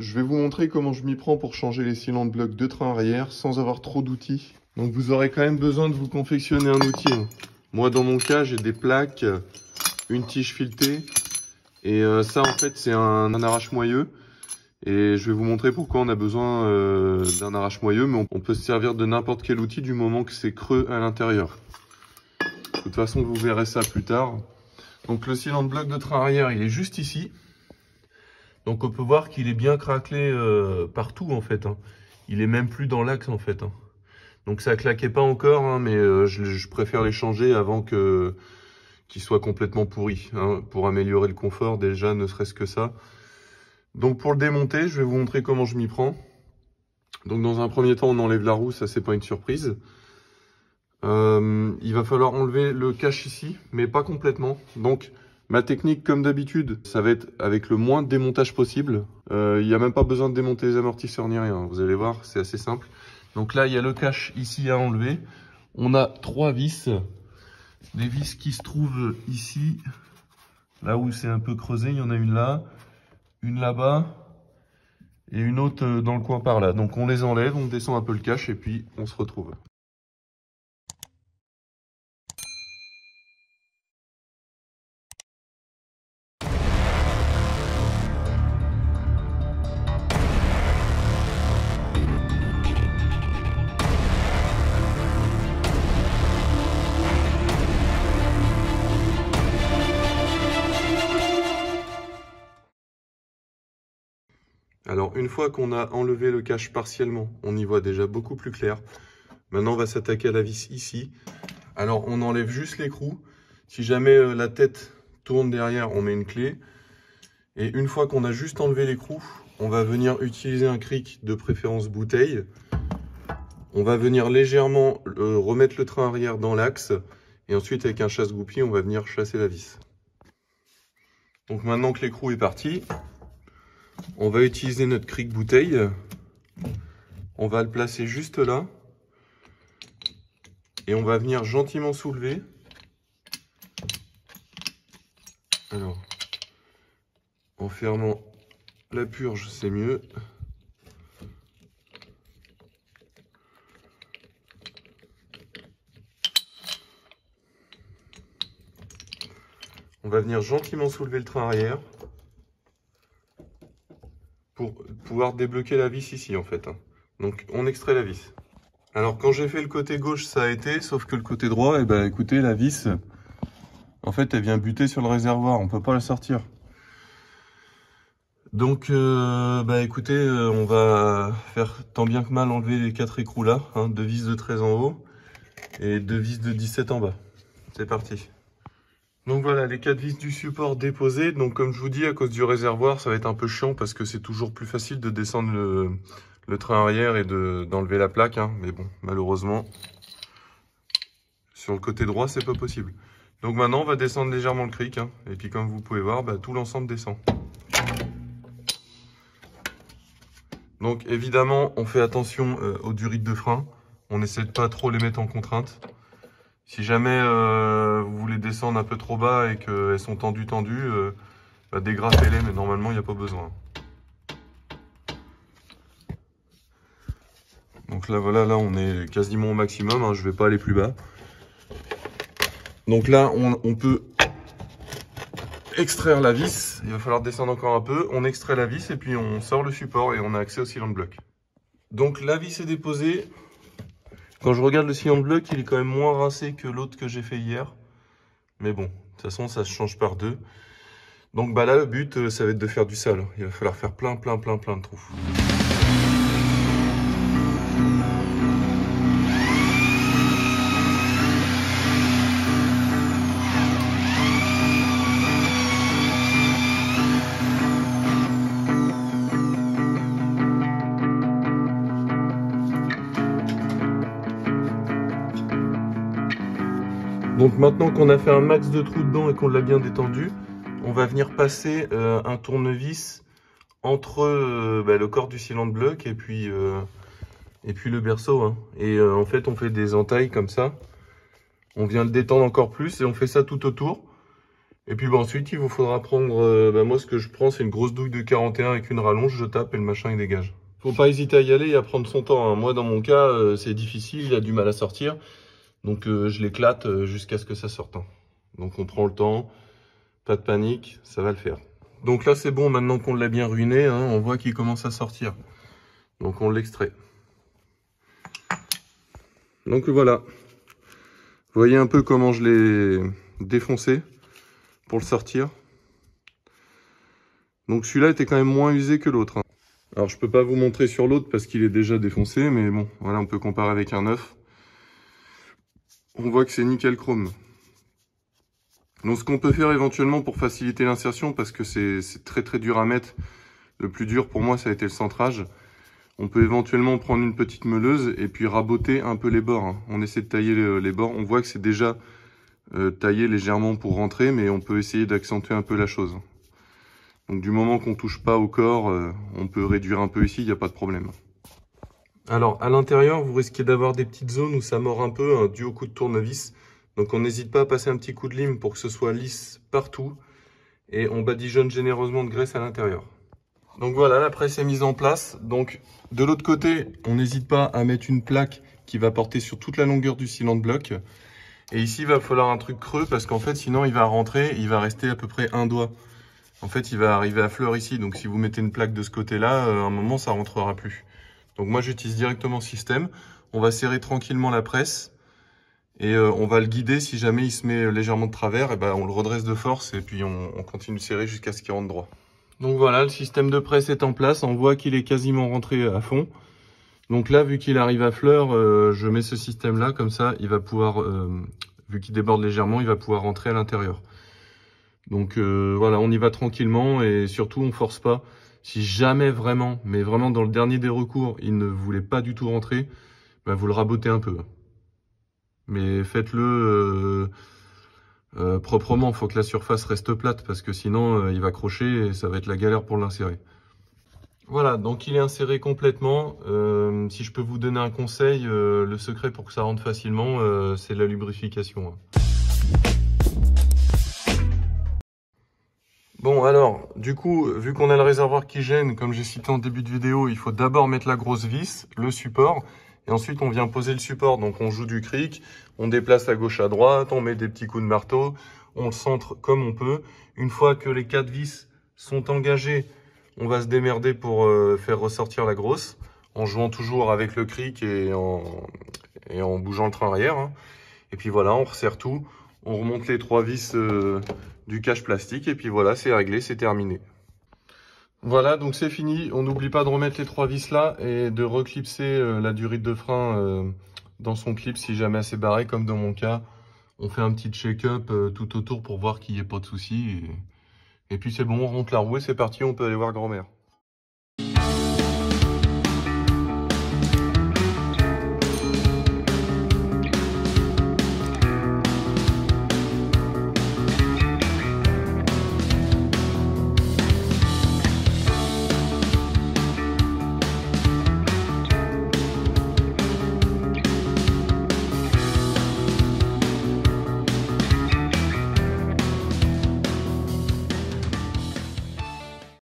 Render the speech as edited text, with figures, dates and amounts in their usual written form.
Je vais vous montrer comment je m'y prends pour changer les cylindres blocs de train arrière sans avoir trop d'outils. Donc vous aurez quand même besoin de vous confectionner un outil. Moi dans mon cas j'ai des plaques, une tige filetée et ça en fait c'est un arrache-moyeu. Et je vais vous montrer pourquoi on a besoin d'un arrache-moyeu, mais on peut se servir de n'importe quel outil du moment que c'est creux à l'intérieur. De toute façon vous verrez ça plus tard. Donc le cylindre bloc de train arrière il est juste ici. Donc on peut voir qu'il est bien craquelé partout en fait. Il est même plus dans l'axe en fait. Donc ça claquait pas encore, mais je préfère les changer avant qu'il soit complètement pourri. Pour améliorer le confort déjà, ne serait-ce que ça. Donc pour le démonter, je vais vous montrer comment je m'y prends. Donc dans un premier temps, on enlève la roue, ça c'est pas une surprise. Il va falloir enlever le cache ici, mais pas complètement. Donc ma technique, comme d'habitude, ça va être avec le moins de démontage possible. Il n'y a même pas besoin de démonter les amortisseurs ni rien. Vous allez voir, c'est assez simple. Donc là, il y a le cache ici à enlever. On a 3 vis. Des vis qui se trouvent ici. Là où c'est un peu creusé, il y en a une là-bas et une autre dans le coin par là. Donc on les enlève, on descend un peu le cache et puis on se retrouve. Alors une fois qu'on a enlevé le cache partiellement, on y voit déjà beaucoup plus clair. Maintenant on va s'attaquer à la vis ici. Alors on enlève juste l'écrou. Si jamais la tête tourne derrière, on met une clé. Et une fois qu'on a juste enlevé l'écrou, on va venir utiliser un cric, de préférence bouteille. On va venir légèrement remettre le train arrière dans l'axe. Et ensuite avec un chasse-goupille, on va venir chasser la vis. Donc maintenant que l'écrou est parti, on va utiliser notre cric bouteille. On va le placer juste là. Et on va venir gentiment soulever. Alors, en fermant la purge, c'est mieux. On va venir gentiment soulever le train arrière pour pouvoir débloquer la vis ici en fait. Donc on extrait la vis. Alors quand j'ai fait le côté gauche ça a été, sauf que le côté droit, eh ben, écoutez, la vis, en fait elle vient buter sur le réservoir, on peut pas la sortir. Donc écoutez, on va faire tant bien que mal enlever les 4 écrous là, 2 vis de 13 en haut et 2 vis de 17 en bas. C'est parti. Donc voilà, les 4 vis du support déposées. Donc comme je vous dis, à cause du réservoir, ça va être un peu chiant parce que c'est toujours plus facile de descendre le train arrière et d'enlever la plaque. Mais bon, malheureusement, sur le côté droit, c'est pas possible. Donc maintenant, on va descendre légèrement le cric. Et puis comme vous pouvez voir, tout l'ensemble descend. Donc évidemment, on fait attention aux durites de frein. On essaie de pas trop les mettre en contrainte. Si jamais vous voulez descendre un peu trop bas et qu'elles sont tendues, dégrafez-les, mais normalement, il n'y a pas besoin. Donc là, voilà, là, on est quasiment au maximum. Je ne vais pas aller plus bas. Donc là, on peut extraire la vis. Il va falloir descendre encore un peu. On extrait la vis et puis on sort le support et on a accès au cylindre bloc. Donc la vis est déposée. Quand je regarde le cylindre bloc, il est quand même moins rincé que l'autre que j'ai fait hier. Mais bon, de toute façon, ça se change par deux. Donc là, le but, ça va être de faire du sale. Il va falloir faire plein de trous. Donc maintenant qu'on a fait un max de trous dedans et qu'on l'a bien détendu, on va venir passer un tournevis entre le corps du cylindre bloc et puis le berceau. Et en fait on fait des entailles comme ça. On vient le détendre encore plus et on fait ça tout autour. Et puis ensuite, il vous faudra prendre, moi ce que je prends, c'est une grosse douille de 41 avec une rallonge, je tape et le machin il dégage. Faut pas hésiter à y aller et à prendre son temps, hein. Moi dans mon cas, c'est difficile, il a du mal à sortir. Donc je l'éclate jusqu'à ce que ça sorte, hein. Donc on prend le temps, pas de panique, ça va le faire. Donc là c'est bon, maintenant qu'on l'a bien ruiné, hein, on voit qu'il commence à sortir. Donc on l'extrait. Donc voilà. Vous voyez un peu comment je l'ai défoncé pour le sortir. Donc celui-là était quand même moins usé que l'autre, hein. Alors je peux pas vous montrer sur l'autre parce qu'il est déjà défoncé, mais bon, voilà, on peut comparer avec un neuf. On voit que c'est nickel chrome. Donc ce qu'on peut faire éventuellement pour faciliter l'insertion, parce que c'est très dur à mettre, le plus dur pour moi ça a été le centrage. On peut éventuellement prendre une petite meuleuse et puis raboter un peu les bords, hein. On essaie de tailler les bords, on voit que c'est déjà taillé légèrement pour rentrer, mais on peut essayer d'accentuer un peu la chose. Donc du moment qu'on touche pas au corps, on peut réduire un peu ici, il n'y a pas de problème. Alors à l'intérieur, vous risquez d'avoir des petites zones où ça mord un peu, hein, dû au coup de tournevis. Donc on n'hésite pas à passer un petit coup de lime pour que ce soit lisse partout. Et on badigeonne généreusement de graisse à l'intérieur. Donc voilà, la presse est mise en place. Donc de l'autre côté, on n'hésite pas à mettre une plaque qui va porter sur toute la longueur du cylindre bloc. Et ici, il va falloir un truc creux parce qu'en fait, sinon il va rentrer, il va rester à peu près un doigt. En fait, il va arriver à fleur ici. Donc si vous mettez une plaque de ce côté-là, à un moment, ça rentrera plus. Donc moi, j'utilise directement système. On va serrer tranquillement la presse. Et on va le guider, si jamais il se met légèrement de travers, et ben on le redresse de force et puis on continue de serrer jusqu'à ce qu'il rentre droit. Donc voilà, le système de presse est en place, on voit qu'il est quasiment rentré à fond. Donc là, vu qu'il arrive à fleur, je mets ce système là, comme ça il va pouvoir, vu qu'il déborde légèrement, il va pouvoir rentrer à l'intérieur. Donc voilà, on y va tranquillement et surtout on force pas. Si jamais vraiment, mais vraiment dans le dernier des recours, il ne voulait pas du tout rentrer, ben vous le rabotez un peu. Mais faites-le proprement, il faut que la surface reste plate parce que sinon il va crocher et ça va être la galère pour l'insérer. Voilà, donc il est inséré complètement. Si je peux vous donner un conseil, le secret pour que ça rentre facilement, c'est la lubrification, hein. Bon alors, du coup, vu qu'on a le réservoir qui gêne, comme j'ai cité en début de vidéo, il faut d'abord mettre la grosse vis, le support, et ensuite on vient poser le support. Donc on joue du cric, on déplace à gauche à droite, on met des petits coups de marteau, on le centre comme on peut. Une fois que les 4 vis sont engagées, on va se démerder pour faire ressortir la grosse, en jouant toujours avec le cric et en bougeant le train arrière, hein. Et puis voilà, on resserre tout, on remonte les 3 vis du cache plastique et puis voilà, c'est réglé, c'est terminé. Voilà, donc c'est fini. On n'oublie pas de remettre les 3 vis là et de reclipser la durite de frein dans son clip si jamais c'est barré, comme dans mon cas. On fait un petit check-up tout autour pour voir qu'il n'y ait pas de soucis. Et puis c'est bon, on remonte la roue et c'est parti, on peut aller voir grand-mère.